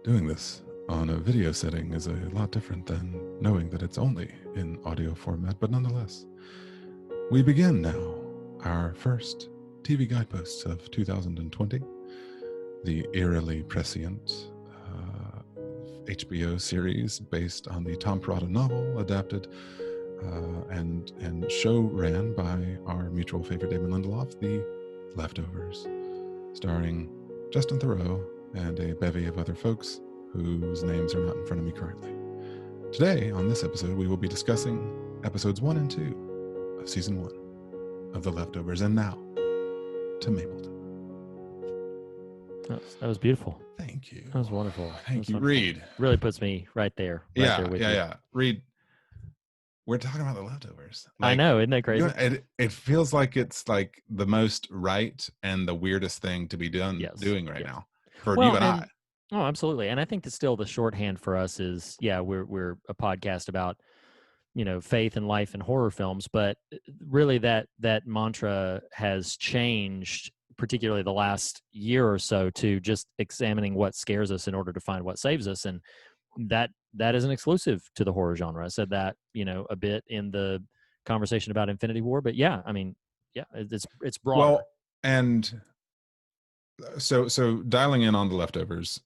Doing this on a video setting is a lot different than knowing that it's only in audio format, but nonetheless, we begin now our first TV guideposts of 2020, the eerily prescient HBO series based on the Tom Perrotta novel, adapted and show ran by our mutual favorite Damon Lindelof, The Leftovers, starring Justin Theroux and a bevy of other folks whose names are not in front of me currently. Today, on this episode, we will be discussing episodes 1 and 2 of season 1 of The Leftovers. And now, to Mapleton. That was beautiful. Thank you. That was wonderful. Thank you. Wonderful. Reed. Really puts me right there. There with you. Reed, we're talking about The Leftovers. I know, isn't that crazy? It feels like it's like the most right and the weirdest thing to be doing right now for you and I. Oh, absolutely. And I think that still the shorthand for us is, we're a podcast about, faith and life and horror films, but really that mantra has changed, particularly the last year or so, to just examining what scares us in order to find what saves us. And that isn't exclusive to the horror genre. I said that, a bit in the conversation about Infinity War, but it's broader. Well, and so dialing in on The Leftovers,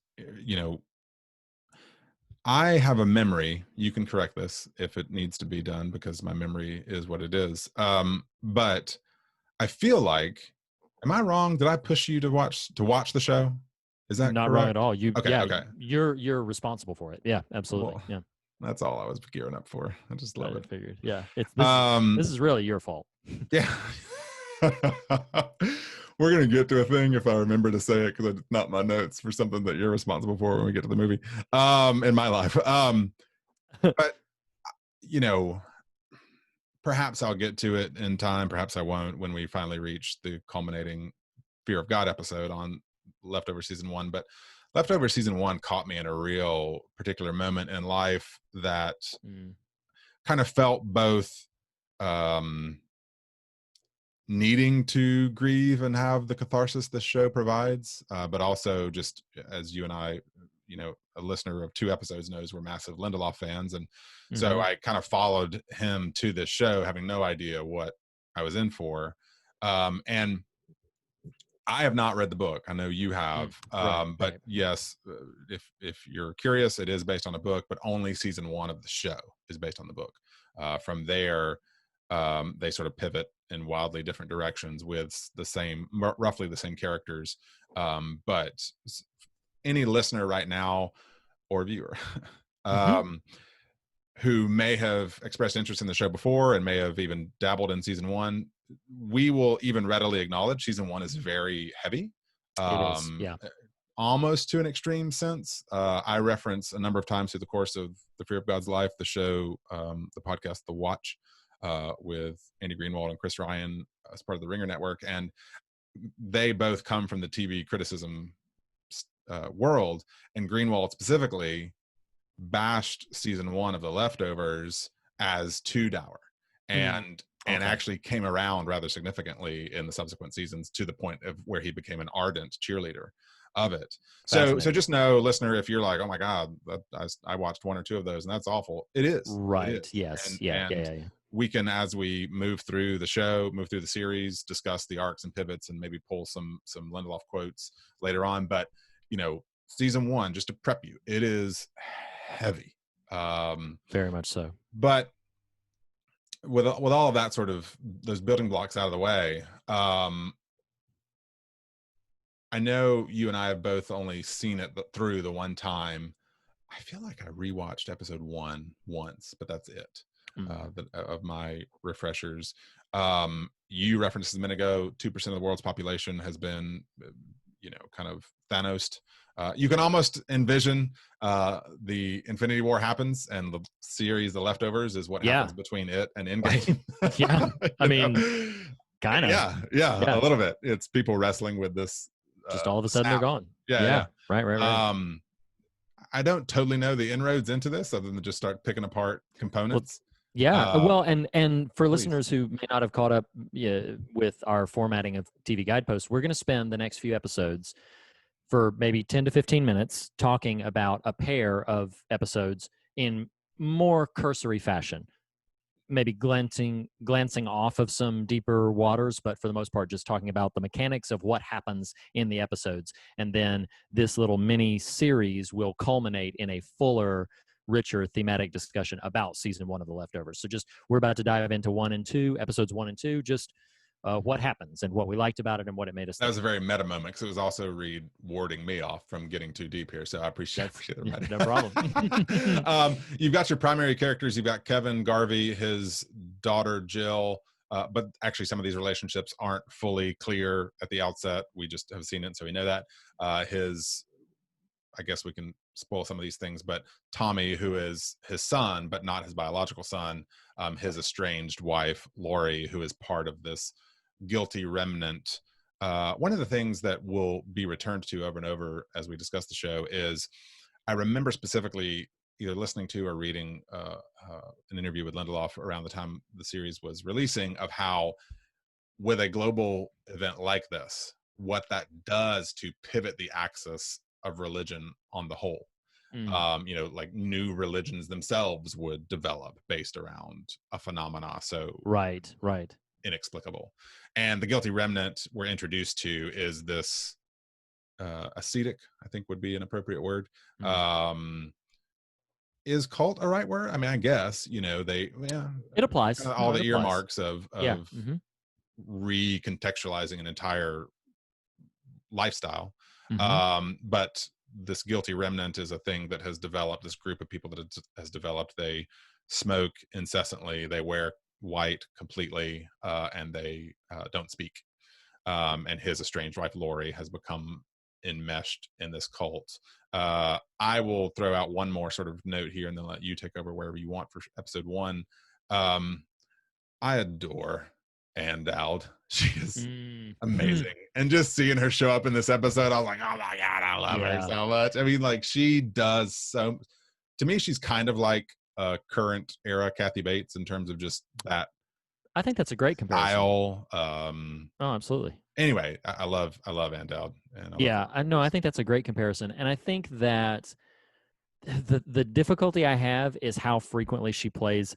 I have a memory. You can correct this if it needs to be done, because my memory is what it is. But I feel like, am I wrong? Did I push you to watch the show? Is that not correct? wrong at all? Okay. You're responsible for it. Yeah, absolutely. Well, yeah, that's all I was gearing up for. I just love it. Figured. Yeah, this is really your fault. Yeah. We're going to get to a thing, if I remember to say it, because it's not my notes, for something that you're responsible for when we get to the movie in my life. But, perhaps I'll get to it in time. Perhaps I won't when we finally reach the culminating Fear of God episode on Leftover Season 1. But Leftover Season 1 caught me in a real particular moment in life that kind of felt both needing to grieve and have the catharsis this show provides, but also, just as you and I, a listener of 2 episodes knows, we're massive Lindelof fans, and so I kind of followed him to this show having no idea what I was in for, and I have not read the book. I know you have, but yes, if you're curious, it is based on a book, but only season 1 of the show is based on the book. From there, they sort of pivot in wildly different directions with roughly the same characters. But any listener right now or viewer who may have expressed interest in the show before and may have even dabbled in season 1, we will even readily acknowledge season 1 is very heavy. It is, yeah. Almost to an extreme sense. I reference a number of times through the course of The Fear of God's Life, the show, the podcast, The Watch, with Andy Greenwald and Chris Ryan as part of the Ringer Network, and they both come from the TV criticism world, and Greenwald specifically bashed season 1 of The Leftovers as too dour, and actually came around rather significantly in the subsequent seasons, to the point of where he became an ardent cheerleader of it. So just know, listener, if you're like, oh my God, I watched 1 or 2 of those and that's awful, it is. Right. It is. Yes. And we can, as we move through the show, move through the series, discuss the arcs and pivots, and maybe pull some Lindelof quotes later on. But, season 1, just to prep you, it is heavy. Very much so. But with all of that, sort of those building blocks out of the way, I know you and I have both only seen it through the one time. I feel like I rewatched episode 1 once, but that's it. Of my refreshers. You referenced a minute ago, 2% of the world's population has been, kind of Thanos. You can almost envision the Infinity War happens, and the series The Leftovers is what happens between it and Endgame. Yeah, I mean, kind of. Yeah, a little bit. It's people wrestling with this. Just all of a sudden they're gone. Yeah. Right. I don't totally know the inroads into this, other than just start picking apart components. And for listeners who may not have caught up with our formatting of TV guideposts, we're going to spend the next few episodes for maybe 10 to 15 minutes talking about a pair of episodes in more cursory fashion, maybe glancing off of some deeper waters, but for the most part just talking about the mechanics of what happens in the episodes. And then this little mini series will culminate in a fuller, richer thematic discussion about season 1 of The Leftovers. So just, we're about to dive into 1 and 2, episodes 1 and 2, just what happens and what we liked about it and what it made us That think. was a very meta moment because it was also Reed warding me off from getting too deep here. So I appreciate it. No problem. You've got your primary characters. You've got Kevin Garvey, his daughter Jill. But actually, some of these relationships aren't fully clear at the outset. We just have seen it, so we know that. I guess we can spoil some of these things, but Tommy, who is his son, but not his biological son, his estranged wife, Lori, who is part of this guilty remnant. One of the things that will be returned to over and over as we discuss the show is, I remember specifically either listening to or reading an interview with Lindelof around the time the series was releasing, of how with a global event like this, what that does to pivot the axis of religion on the whole. Like new religions themselves would develop based around a phenomena so right inexplicable. And the guilty remnant we're introduced to is this ascetic, I think would be an appropriate word. Is cult a right word? I mean, I guess, it applies. all the it earmarks applies. of recontextualizing an entire lifestyle. But this guilty remnant is a thing that has developed, this group of people that has developed. They smoke incessantly, they wear white completely, and they don't speak. And his estranged wife Lori has become enmeshed in this cult. I will throw out one more sort of note here and then let you take over wherever you want for episode 1. I adore Ann Dowd. She is amazing. And just seeing her show up in this episode, I was like, oh my God, I love her so much. I mean, like, she does so, to me, she's kind of like current era Kathy Bates in terms of just that. I think that's a great comparison. Style. Oh, absolutely. Anyway, I love Ann Dowd. And I know. I think that's a great comparison. And I think that the difficulty I have is how frequently she plays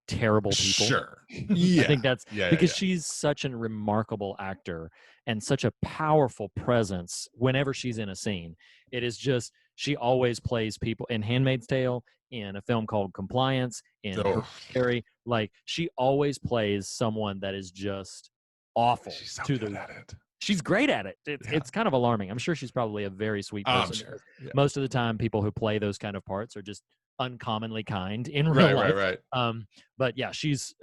terrible people. Sure. Yeah. I think that's because she's such a remarkable actor and such a powerful presence whenever she's in a scene. It is just, she always plays people in Handmaid's Tale, in a film called Compliance, in Hereditary. Like, she always plays someone that is just awful. She's so good at it. She's great at it. It's kind of alarming. I'm sure she's probably a very sweet person. I'm sure. Yeah. Most of the time, people who play those kind of parts are just uncommonly kind in real life. Right. But yeah, she is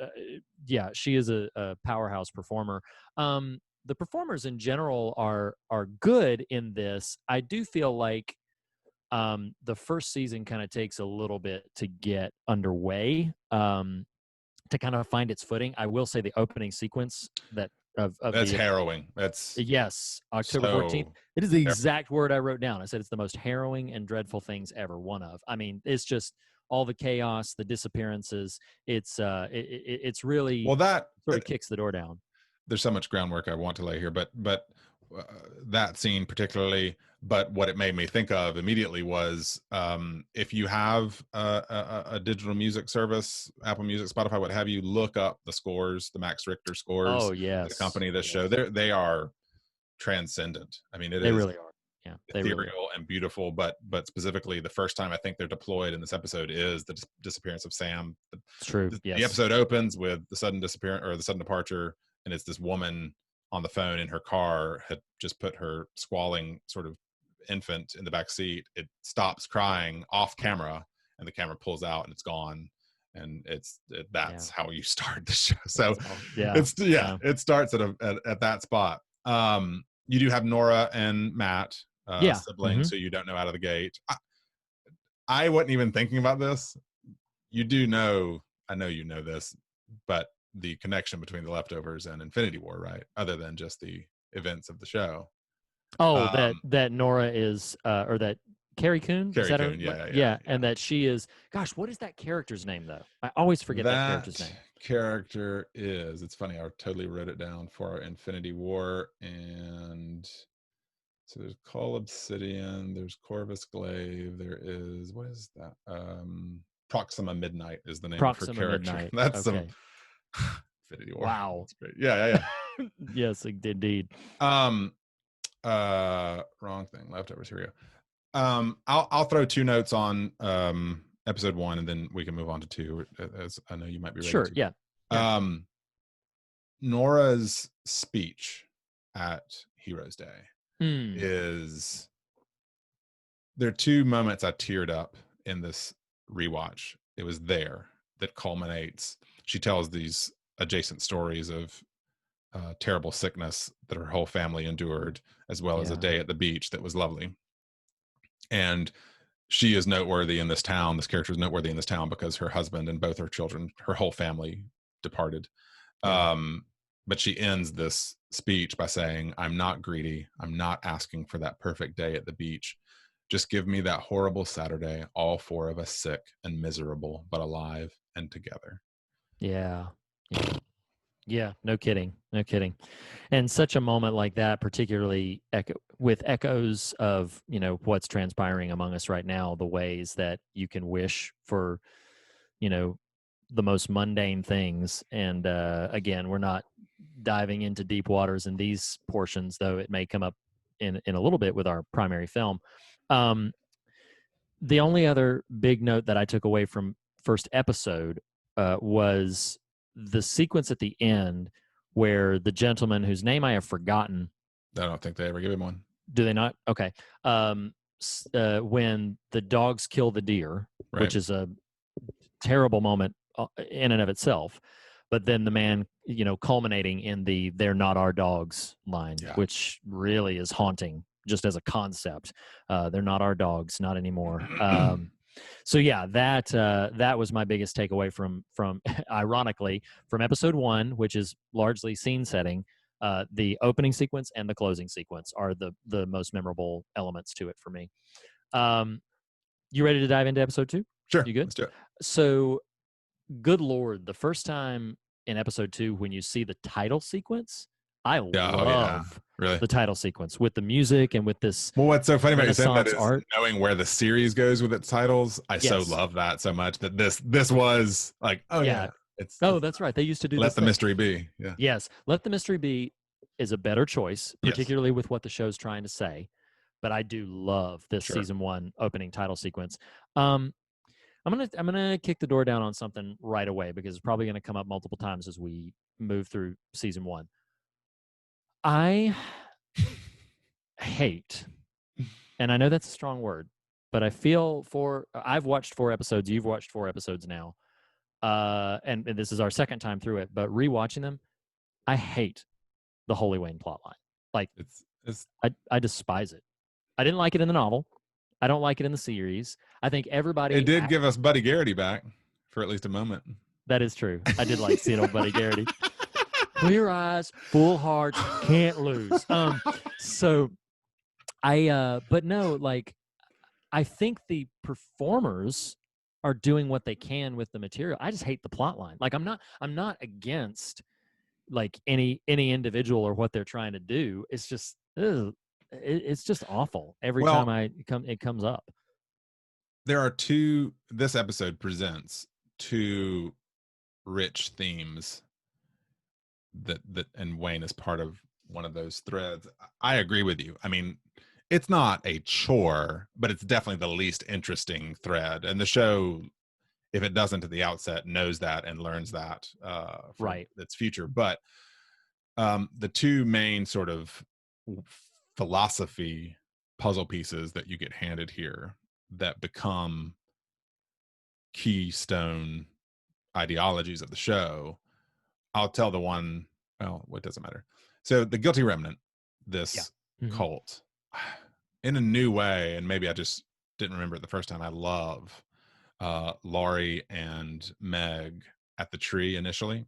a powerhouse performer. The performers in general are good in this. I do feel like the first season kind of takes a little bit to get underway, to kind of find its footing. I will say the opening sequence that's harrowing. Yes, October 14th. It is the exact word I wrote down. I said it's the most harrowing and dreadful things ever. One of. I mean, it's just all the chaos, the disappearances. It's really, that sort of kicks the door down. There's so much groundwork I want to lay here, but that scene particularly. But what it made me think of immediately was, if you have a digital music service, Apple Music, Spotify, what have you, look up the scores, the Max Richter scores. Oh, yes. The company this show, they are transcendent. I mean, they really are. Yeah, ethereal really are. And beautiful. But specifically, the first time I think they're deployed in this episode is the disappearance of Sam. It's true. Yes. The episode opens with the sudden disappearance or the sudden departure, and it's this woman on the phone in her car, had just put her squalling sort of infant in the back seat. It stops crying off camera, and the camera pulls out, and it's gone. And that's how you start the show. So it starts at that spot. You do have Nora and Matt, siblings who you don't know out of the gate. I wasn't even thinking about this. You do know, I know you know this, but the connection between The Leftovers and Infinity War, right? Other than just the events of the show. Oh, that Nora is, or that Carrie Coon? Carrie Coon, yeah. And that she is, gosh, what is that character's name, though? I always forget that character's name. Character is, it's funny, I totally wrote it down for Infinity War, and So there's Call Obsidian, there's Corvus Glaive, there is, what is that? Proxima Midnight is the name of her Proxima character. Midnight. That's some Okay. Infinity War. Wow. That's great. Yeah. Yes, indeed. Wrong thing. Leftovers. Here we go. I'll throw two notes on episode 1, and then we can move on to 2, as I know you might be ready Sure. to. Yeah. Nora's speech at Heroes Day Mm. is, there are two moments I teared up in this rewatch. It was there that culminates. She tells these adjacent stories of terrible sickness that her whole family endured, as well as a day at the beach that was lovely. And she is noteworthy in this town. This character is noteworthy in this town because her husband and both her children, her whole family, departed. But she ends this speech by saying, "I'm not greedy. I'm not asking for that perfect day at the beach. Just give me that horrible Saturday, all 4 of us sick and miserable, but alive and together." Yeah. No kidding. And such a moment like that, particularly with echoes of, what's transpiring among us right now, the ways that you can wish for, the most mundane things. And again, we're not diving into deep waters in these portions, though it may come up in a little bit with our primary film. The only other big note that I took away from first episode was the sequence at the end where the gentleman whose name I have forgotten. I don't think they ever give him one. Do they not? Okay. When the dogs kill the deer, Right. which is a terrible moment in and of itself, but then the man, culminating in the "they're not our dogs" line, which really is haunting just as a concept. They're not our dogs, not anymore. So yeah, that was my biggest takeaway from ironically from episode 1, which is largely scene setting. The opening sequence and the closing sequence are the most memorable elements to it for me. You ready to dive into episode 2? Sure. You good? Let's do it. So, good Lord, the first time in episode 2 when you see the title sequence, I love really the title sequence with the music and with this. Well, what's so funny about you saying that is art. Knowing where the series goes with its titles. I so love that so much that this was like, it's that's right. They used to do Let this the thing. Mystery Be. Yeah. Yes, Let the Mystery Be is a better choice, particularly with what the show's trying to say. But I do love this season 1 opening title sequence. I'm gonna kick the door down on something right away because it's probably gonna come up multiple times as we move through season 1. I hate, and I know that's a strong word, but I feel I've watched 4 episodes. You've watched 4 episodes now, and this is our second time through it. But rewatching them, I hate the Holy Wayne plotline. Like, I despise it. I didn't like it in the novel. I don't like it in the series. I think everybody. It did give us Buddy Garrity back for at least a moment. That is true. I did like seeing old Buddy Garrity. Clear eyes, full heart, can't lose. So but no, like, I think the performers are doing what they can with the material. I just hate the plot line. Like, I'm not against like any individual or what they're trying to do. It's just it's just awful every time it comes up. There are this episode presents 2 rich themes that and Wayne is part of one of those threads. I agree with you. I mean, it's not a chore, but it's definitely the least interesting thread. And the show, if it doesn't at the outset, knows that and learns that for its future. But the 2 main sort of philosophy puzzle pieces that you get handed here that become keystone ideologies of the show, I'll tell the one. Well, it doesn't matter. So the Guilty Remnant, this cult, in a new way, and maybe I just didn't remember it the first time. I love Laurie and Meg at the tree initially.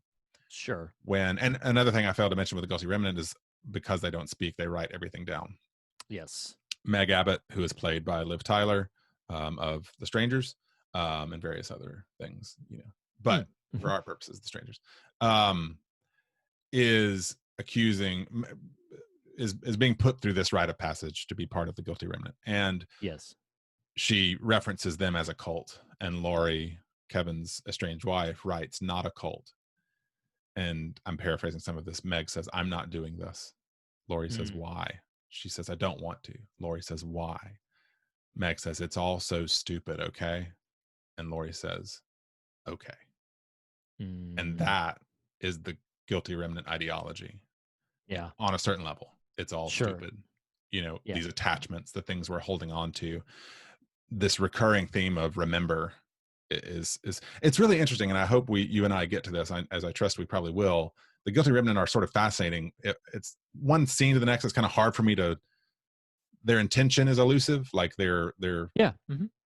Sure. And another thing I failed to mention with the Guilty Remnant is because they don't speak, they write everything down. Yes. Meg Abbott, who is played by Liv Tyler of The Strangers, and various other things, but for our purposes, The Strangers, is accusing. is being put through this rite of passage to be part of the guilty remnant, and Yes. she references them as a cult, and Lori, Kevin's estranged wife, writes, "Not a cult." And I'm paraphrasing some of this. Meg says, "I'm not doing this." Lori says, "Why?" She says, "I don't want to." Lori says, "Why?" Meg says, "It's all so stupid, okay?" And Lori says, "Okay." And that is the guilty remnant ideology. Yeah. On a certain level, it's all Sure. stupid. You know, Yeah. these attachments, the things we're holding on to, this recurring theme of remember is it's really interesting. And I hope you and I get to this, as I trust we probably will. The guilty remnant are sort of fascinating. It's one scene to the next. It's kind of hard for me to, their intention is elusive. Like their Yeah.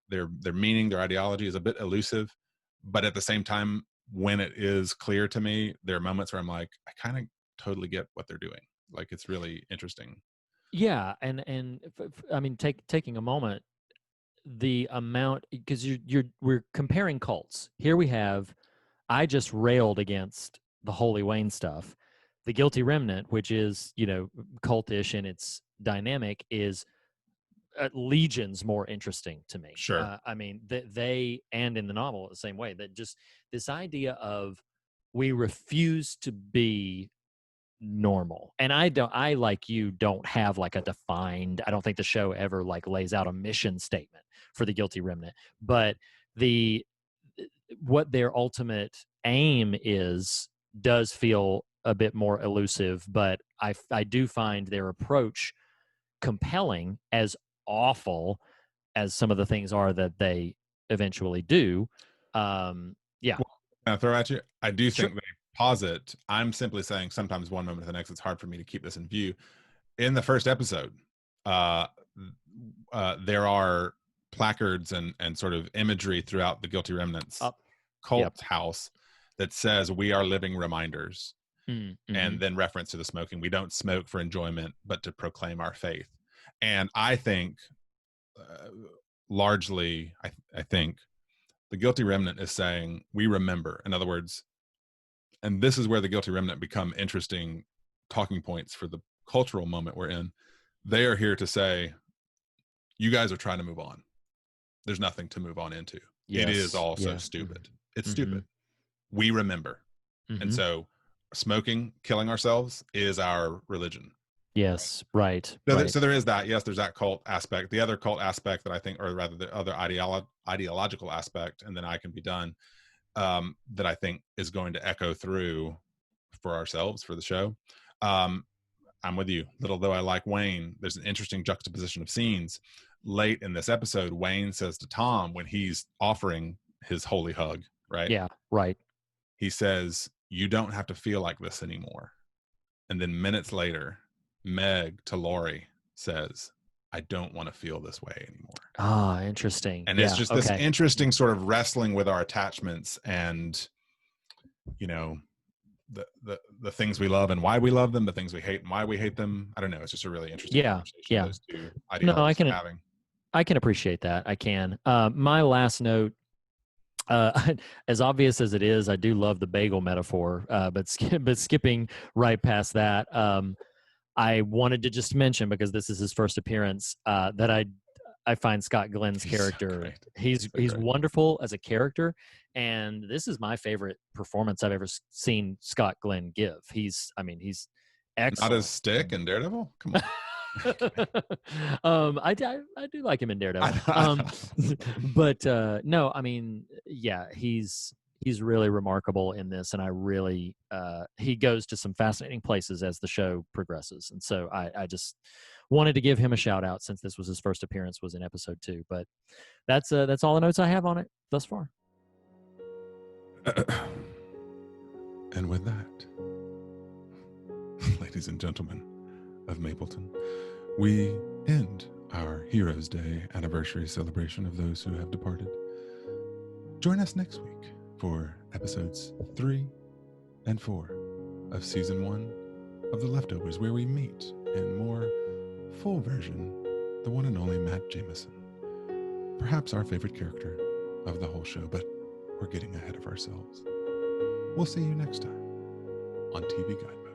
their meaning, their ideology is a bit elusive, but at the same time, when it is clear to me, there are moments where I'm like, I kind of totally get what they're doing. Like, it's really interesting. Yeah, and I mean, taking a moment, the amount, because we're comparing cults. Here we have, I just railed against the Holy Wayne stuff. The Guilty Remnant, which is, cultish in its dynamic, is legions more interesting to me. Sure. I mean, they, and in the novel the same way, that just this idea of we refuse to be normal. And I like you don't have like a defined, I don't think the show ever like lays out a mission statement for the Guilty Remnant, but the what their ultimate aim is does feel a bit more elusive, but I do find their approach compelling, as awful as some of the things are that they eventually do. Yeah. Well, can I throw at you? I do Sure. think they posit. I'm simply saying sometimes one moment to the next, it's hard for me to keep this in view. In the first episode, uh, there are placards and sort of imagery throughout the Guilty Remnants Up. cult Yep. house that says, "We are living reminders," and then reference to the smoking. We don't smoke for enjoyment, but to proclaim our faith. And I think, largely, I think the Guilty Remnant is saying, we remember. In other words, and this is where the Guilty Remnant become interesting talking points for the cultural moment we're in. They are here to say, you guys are trying to move on. There's nothing to move on into. It is Yes. all so Yeah. stupid. It's stupid. We remember. And Mm-hmm. so smoking, killing ourselves is our religion. Yes. Right. So, Right. so there is that. Yes, there's that cult aspect. The other cult aspect that I think, or rather the other ideological aspect, and then I can be done, that I think is going to echo through for ourselves, for the show. I'm with you. Little though I like Wayne, there's an interesting juxtaposition of scenes. Late in this episode, Wayne says to Tom, when he's offering his holy hug, right? Yeah. Right. He says, "You don't have to feel like this anymore." And then minutes later, Meg to Lori says, "I don't want to feel this way anymore." Ah, interesting. And it's Yeah. just this Okay. interesting sort of wrestling with our attachments and, you know, the things we love and why we love them, the things we hate and why we hate them. I don't know. It's just a really interesting Yeah. conversation Yeah. those two No, ideologies are having. I can appreciate that. I can. My last note, as obvious as it is, I do love the bagel metaphor, but skipping right past that, I wanted to just mention, because this is his first appearance, that I find Scott Glenn's He's so character, great. he's great. wonderful as a character, and this is my favorite performance I've ever seen Scott Glenn give. He's excellent. Not as Stick and Daredevil. Come on. I do like him in Daredevil. But no, I mean, yeah, he's really remarkable in this, and I really he goes to some fascinating places as the show progresses, and so I just wanted to give him a shout out, since this was his first appearance, was in episode 2. But that's all the notes I have on it thus far. And with that, ladies and gentlemen of Mapleton, we end our Heroes Day anniversary celebration of those who have departed. Join us next week for episodes 3 and 4 of season 1 of The Leftovers, where we meet in more full version the one and only Matt Jameson. Perhaps our favorite character of the whole show, but we're getting ahead of ourselves. We'll see you next time on TV Guidebook.